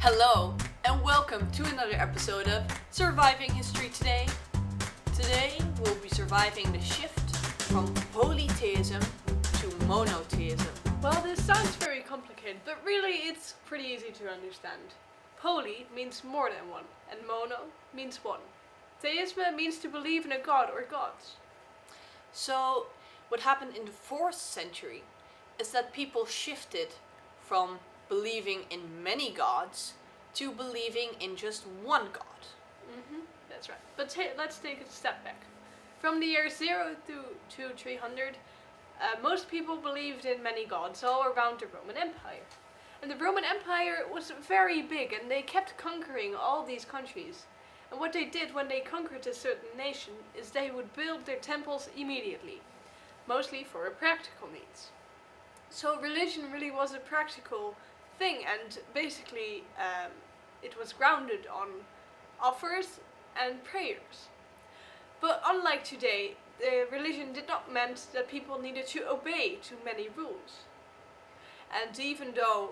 Hello, and welcome to another episode of Surviving History Today. Today, we'll be surviving the shift from polytheism to monotheism. Well, this sounds very complicated, but really it's pretty easy to understand. Poly means more than one, and mono means one. Theism means to believe in a god or gods. So, what happened in the 4th century is that people shifted from believing in many gods to believing in just one god. That's right. But let's take a step back. From the year 0 to 300, most people believed in many gods all around the Roman Empire. And the Roman Empire was very big, and they kept conquering all these countries. And what they did when they conquered a certain nation is they would build their temples immediately, mostly for practical needs. So religion really was a practical thing, and basically it was grounded on offers and prayers. But unlike today, the religion did not mean that people needed to obey too many rules. And even though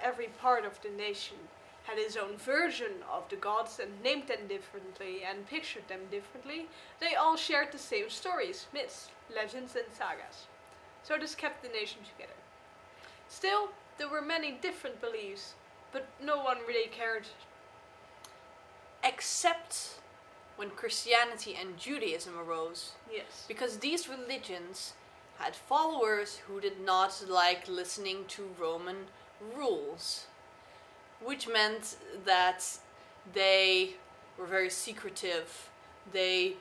every part of the nation had its own version of the gods and named them differently and pictured them differently, they all shared the same stories, myths, legends and sagas. So this kept the nation together. Still, there were many different beliefs, but no one really cared. Except when Christianity and Judaism arose. Yes. Because these religions had followers who did not like listening to Roman rules, which meant that they were very secretive. They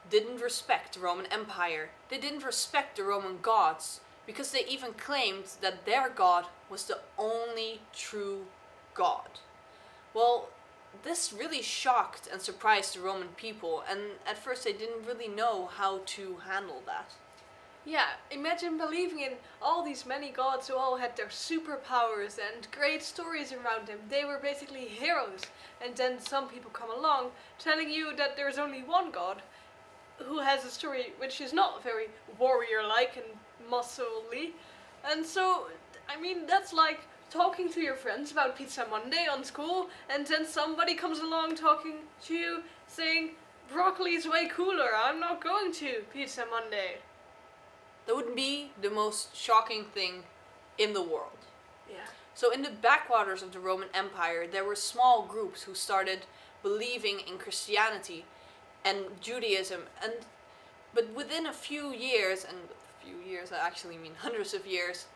didn't respect the Roman Empire. They didn't respect the Roman gods, because they even claimed that their god was the only true god. Well, this really shocked and surprised the Roman people, and at first they didn't really know how to handle that. Yeah, imagine believing in all these many gods who all had their superpowers and great stories around them. They were basically heroes. And then some people come along telling you that there's only one god who has a story which is not very warrior-like and muscly. And so, I mean, that's like talking to your friends about Pizza Monday on school, and then somebody comes along talking to you saying, broccoli's way cooler, I'm not going to Pizza Monday. That would be the most shocking thing in the world. Yeah. So in the backwaters of the Roman Empire, there were small groups who started believing in Christianity and Judaism, but within a few years, and a few years I actually mean hundreds of years,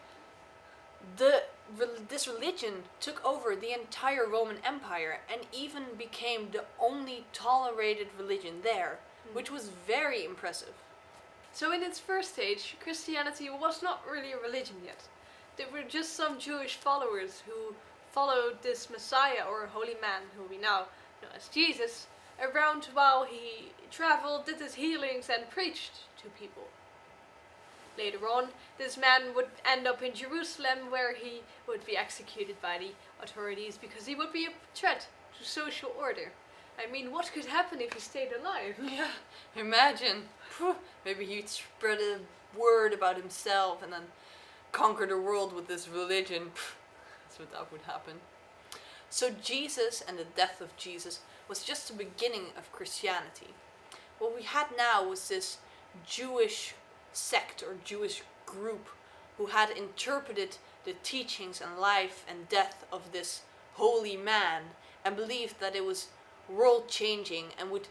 this religion took over the entire Roman Empire and even became the only tolerated religion there, which was very impressive. So in its first stage, Christianity was not really a religion yet. There were just some Jewish followers who followed this Messiah or holy man, who we now know as Jesus, around while he traveled, did his healings and preached to people. Later on, this man would end up in Jerusalem, where he would be executed by the authorities because he would be a threat to social order. I mean, what could happen if he stayed alive? Yeah, imagine. Maybe he'd spread a word about himself and then conquer the world with this religion. That's what that would happen. So Jesus and the death of Jesus was just the beginning of Christianity. What we had now was this Jewish sect or Jewish group who had interpreted the teachings and life and death of this holy man and believed that it was world changing and would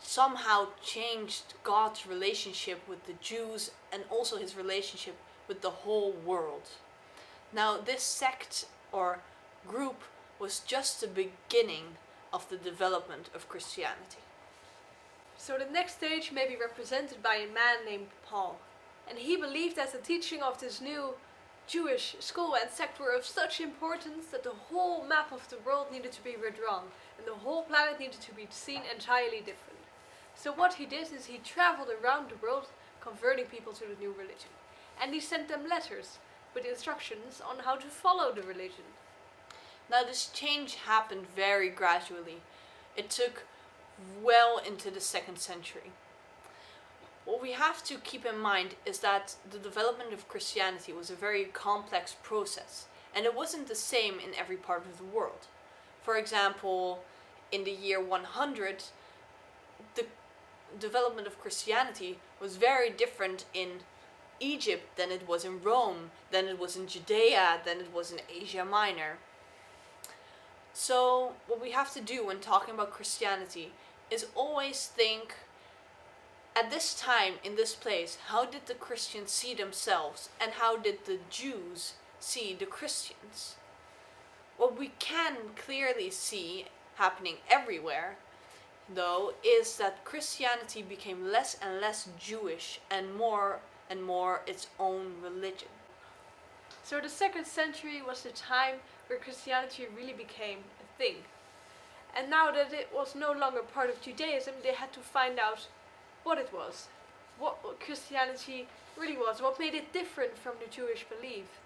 somehow change God's relationship with the Jews and also his relationship with the whole world. Now this sect or group was just the beginning of the development of Christianity. So the next stage may be represented by a man named Paul. And he believed that the teaching of this new Jewish school and sect were of such importance that the whole map of the world needed to be redrawn, and the whole planet needed to be seen entirely different. So what he did is he traveled around the world converting people to the new religion. And he sent them letters with instructions on how to follow the religion. Now this change happened very gradually. It took well into the 2nd century. What we have to keep in mind is that the development of Christianity was a very complex process, and it wasn't the same in every part of the world. For example, in the year 100, the development of Christianity was very different in Egypt than it was in Rome, than it was in Judea, than it was in Asia Minor. So what we have to do when talking about Christianity is always think, at this time, in this place, how did the Christians see themselves, and how did the Jews see the Christians? What we can clearly see happening everywhere, though, is that Christianity became less and less Jewish and more its own religion. So the 2nd century was the time where Christianity really became a thing. And now that it was no longer part of Judaism, they had to find out what it was, what Christianity really was, what made it different from the Jewish belief,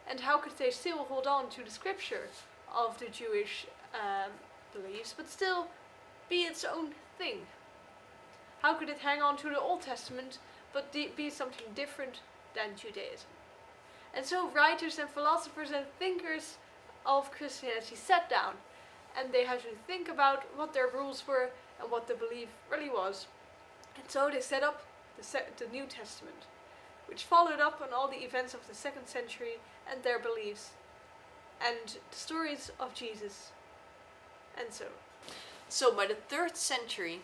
and how could they still hold on to the scripture of the Jewish beliefs, but still be its own thing. How could it hang on to the Old Testament, but be something different than Judaism? And so writers and philosophers and thinkers of Christianity sat down, and they had to think about what their rules were and what the belief really was. And so they set up the New Testament, which followed up on all the events of the 2nd century and their beliefs, and the stories of Jesus, and so. So by the 3rd century,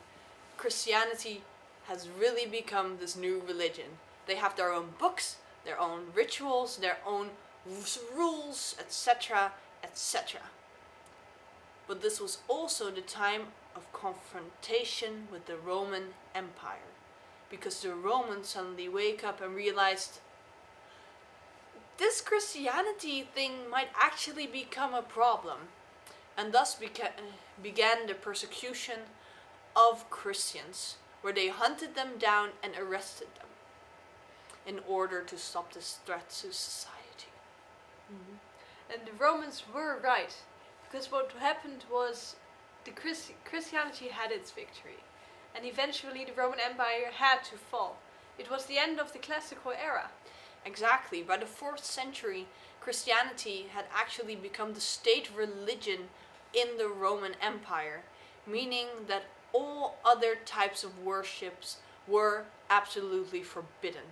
Christianity has really become this new religion. They have their own books, their own rituals, their own rules, etc., etc. But this was also the time of confrontation with the Roman Empire, because the Romans suddenly wake up and realized this Christianity thing might actually become a problem, and thus began the persecution of Christians, where they hunted them down and arrested them in order to stop this threat to society. Mm-hmm. And the Romans were right, because what happened was the Christianity had its victory, and eventually the Roman Empire had to fall. It was the end of the classical era. Exactly. By the 4th century, Christianity had actually become the state religion in the Roman Empire, meaning that all other types of worships were absolutely forbidden.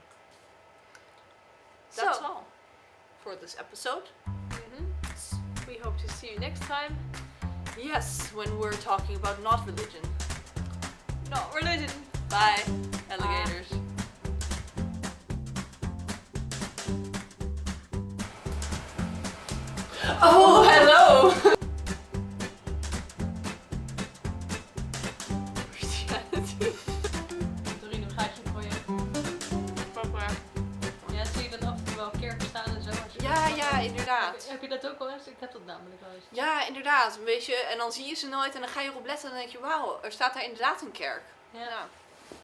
That's all for this episode. We hope to see you next time. Yes, when we're talking about not religion. Not religion. Bye, alligators. Oh, hello! Christianity. Doreen, hoe gaat je voor je? Papa. Ja, zie je dan af en toe wel kerken staan en zo? Als je Ja, inderdaad. Heb je dat ook wel eens? Ik heb dat namelijk wel eens. Ja, inderdaad. Een beetje, en dan zie je ze nooit en dan ga je erop letten en dan denk je, wauw, er staat daar inderdaad een kerk. Ja.